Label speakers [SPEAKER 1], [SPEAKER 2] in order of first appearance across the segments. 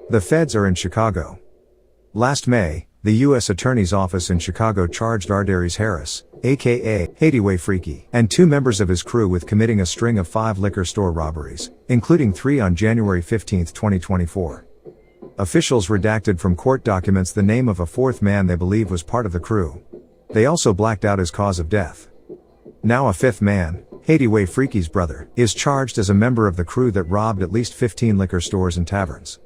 [SPEAKER 1] The feds are in Chicago. Last May, the U.S. Attorney's Office in Chicago charged Ardaris Harris, aka Hadiway Freaky, and 2 members of his crew with committing a string of 5 liquor store robberies, including 3 on January 15, 2024. Officials redacted from court documents the name of a 4th man they believe was part of the crew. They also blacked out his cause of death. Now a 5th man, Hadiway Freaky's brother, is charged as a member of the crew that robbed at least 15 liquor stores and taverns.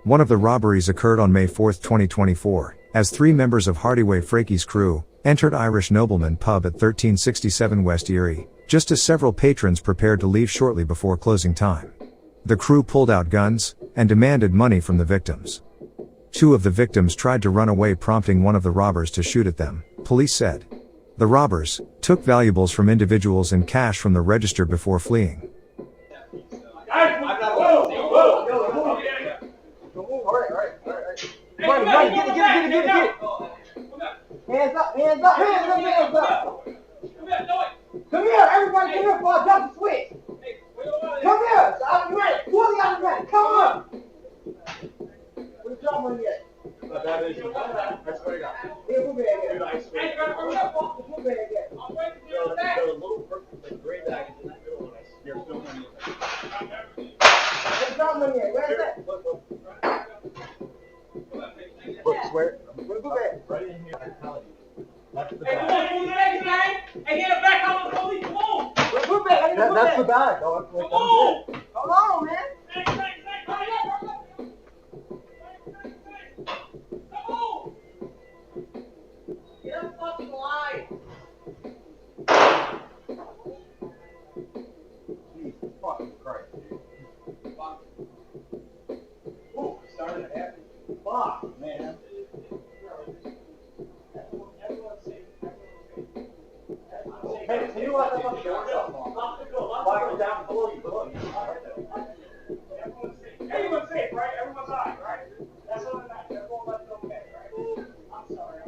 [SPEAKER 1] One of the robberies occurred on May 4, 2024, as 3 members of Hadiway Freaky's crew entered Irish Nobleman Pub at 1367 West Erie, just as several patrons prepared to leave shortly before closing time. The crew pulled out guns and demanded money from the victims. 2 of the victims tried to run away, prompting one of the robbers to shoot at them, police said. The robbers took valuables from individuals and cash from the register before fleeing.
[SPEAKER 2] Hands up, hands up, hands up, hands up. Come here, everybody come here before I drop the switch. Come here, I'm ready. Fully I'm ready. Come on. We're dropping yet. That is, I swear to God. Here, put back here. I swear. Put back here. The little person, the gray bag is in that middle of us. You're still money. There's something here. Where's that? Look, swear. Put back. Right in here. That's the bag. Hey, get it back on the police. Come on. Put back. That's the bag. Come on. Hold on, man. Fuck, man. Hey, can you let them up the door? Lock it down below you. Everyone's safe, right? Everyone's all right, right? That's what it matters. Everyone left it okay, right? I'm sorry.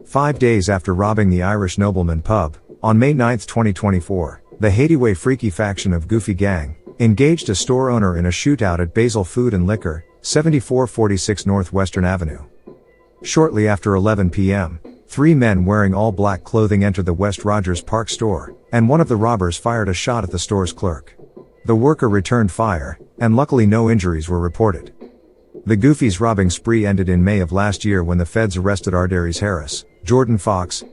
[SPEAKER 1] 5 days after robbing the Irish Nobleman Pub, on May 9, 2024, the Hadiway Freaky faction of Goofy Gang engaged a store owner in a shootout at Basil Food and Liquor, 7446 Northwestern Avenue. Shortly after 11 p.m., 3 men wearing all black clothing entered the West Rogers Park store, and one of the robbers fired a shot at the store's clerk. The worker returned fire, and luckily no injuries were reported. The Goofy's robbing spree ended in May of last year when the feds arrested Ardaris Harris, Jordan Fox,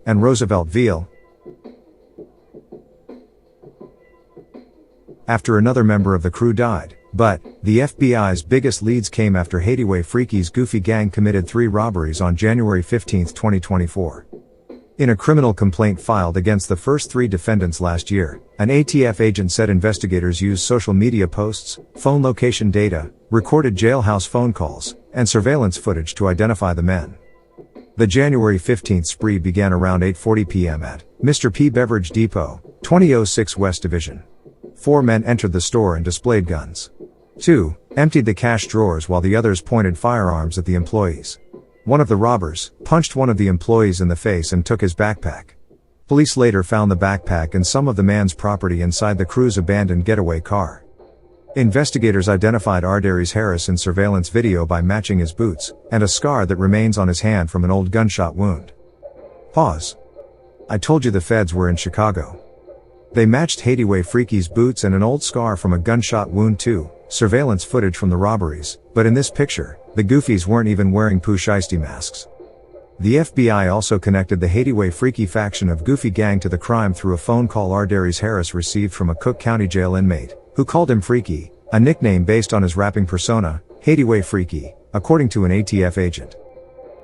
[SPEAKER 1] and Roosevelt Veal, after another member of the crew died. But the FBI's biggest leads came after Hadiway Freaky's Goofy Gang committed 3 robberies on January 15, 2024. In a criminal complaint filed against the first 3 defendants last year, an ATF agent said investigators used social media posts, phone location data, recorded jailhouse phone calls, and surveillance footage to identify the men. The January 15th spree began around 8:40 p.m. at Mr. P Beverage Depot, 2006 West Division. 4 men entered the store and displayed guns. 2 emptied the cash drawers while the others pointed firearms at the employees. One of the robbers punched one of the employees in the face and took his backpack. Police later found the backpack and some of the man's property inside the crew's abandoned getaway car. Investigators identified Ardaris Harris in surveillance video by matching his boots and a scar that remains on his hand from an old gunshot wound. Pause. I told you the feds were in Chicago. They matched Hadiway Freaky's boots and an old scar from a gunshot wound to surveillance footage from the robberies, but in this picture, the Goofies weren't even wearing poo shiesty masks. The FBI also connected the Hadiway Freaky faction of Goofy Gang to the crime through a phone call Ardaris Harris received from a Cook County jail inmate, who called him Freaky, a nickname based on his rapping persona, Hadiway Freaky, according to an ATF agent.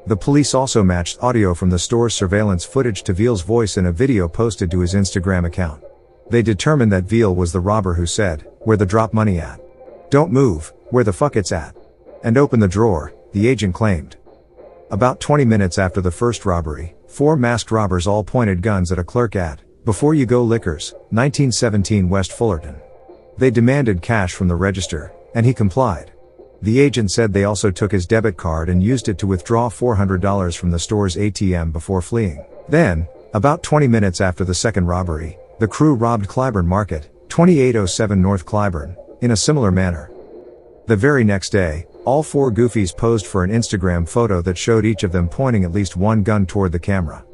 [SPEAKER 1] The police also matched audio from the store's surveillance footage to Veal's voice in a video posted to his Instagram account. They determined that Veal was the robber who said, "Where the drop money at? Don't move, where the fuck it's at? And open the drawer," the agent claimed. About 20 minutes after the first robbery, 4 masked robbers all pointed guns at a clerk at Before You Go Liquors, 1917 West Fullerton. They demanded cash from the register, and he complied. The agent said they also took his debit card and used it to withdraw $400 from the store's ATM before fleeing. Then, about 20 minutes after the second robbery, the crew robbed Clybourne Market, 2807 North Clybourne, in a similar manner. The very next day, all four goofies posed for an Instagram photo that showed each of them pointing at least one gun toward the camera.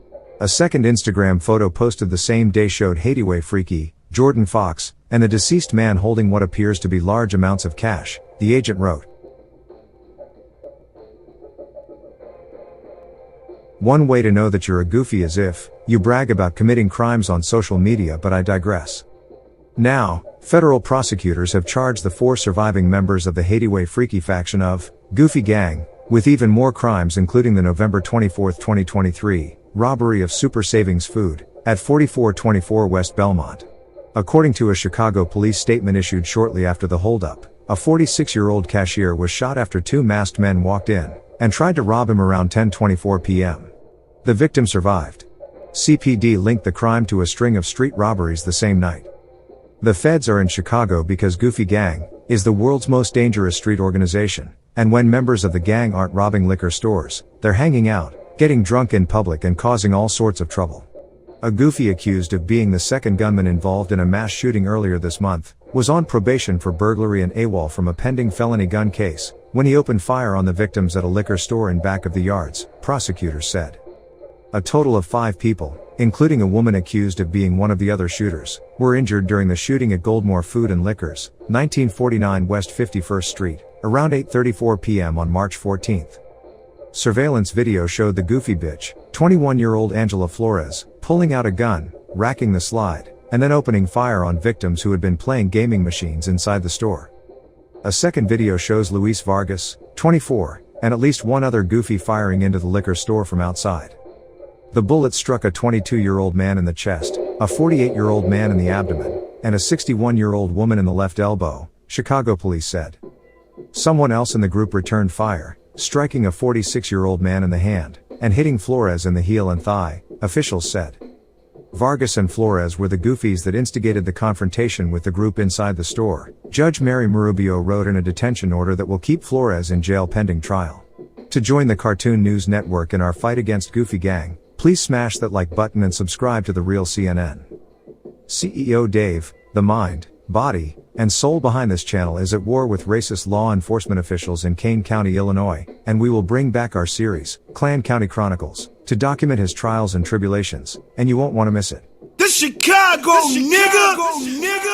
[SPEAKER 1] A second Instagram photo posted the same day showed Hadiway Freaky, Jordan Fox, and the deceased man holding what appears to be large amounts of cash, the agent wrote. One way to know that you're a goofy is if you brag about committing crimes on social media, but I digress. Now, federal prosecutors have charged the four surviving members of the Hadiway Freaky faction of Goofy Gang with even more crimes, including the November 24, 2023, robbery of Super Savings Food at 4424 West Belmont. According to a Chicago police statement issued shortly after the holdup, a 46-year-old cashier was shot after two masked men walked in and tried to rob him around 10:24 p.m. The victim survived. CPD linked the crime to a string of street robberies the same night. The feds are in Chicago because Goofy Gang is the world's most dangerous street organization, and when members of the gang aren't robbing liquor stores, they're hanging out, getting drunk in public and causing all sorts of trouble. A goofy accused of being the second gunman involved in a mass shooting earlier this month was on probation for burglary and AWOL from a pending felony gun case when he opened fire on the victims at a liquor store in back of the yards, prosecutors said. A total of 5 people, including a woman accused of being one of the other shooters, were injured during the shooting at Goldmore Food and Liquors, 1949 West 51st Street, around 8:34 p.m. on March 14. Surveillance video showed the goofy bitch, 21-year-old Angela Flores, pulling out a gun, racking the slide, and then opening fire on victims who had been playing gaming machines inside the store. A second video shows Luis Vargas, 24, and at least one other goofy firing into the liquor store from outside. The bullet struck a 22-year-old man in the chest, a 48-year-old man in the abdomen, and a 61-year-old woman in the left elbow, Chicago police said. Someone else in the group returned fire, striking a 46-year-old man in the hand, and hitting Flores in the heel and thigh, officials said. Vargas and Flores were the goofies that instigated the confrontation with the group inside the store, Judge Mary Marubio wrote in a detention order that will keep Flores in jail pending trial. To join the Cartoon News Network in our fight against Goofy Gang, please smash that like button and subscribe to The Real CNN. CEO Dave, the mind, body, and soul behind this channel is at war with racist law enforcement officials in Kane County, Illinois, and we will bring back our series, Klan County Chronicles, to document his trials and tribulations, and you won't want to miss it.
[SPEAKER 3] The Chicago nigga!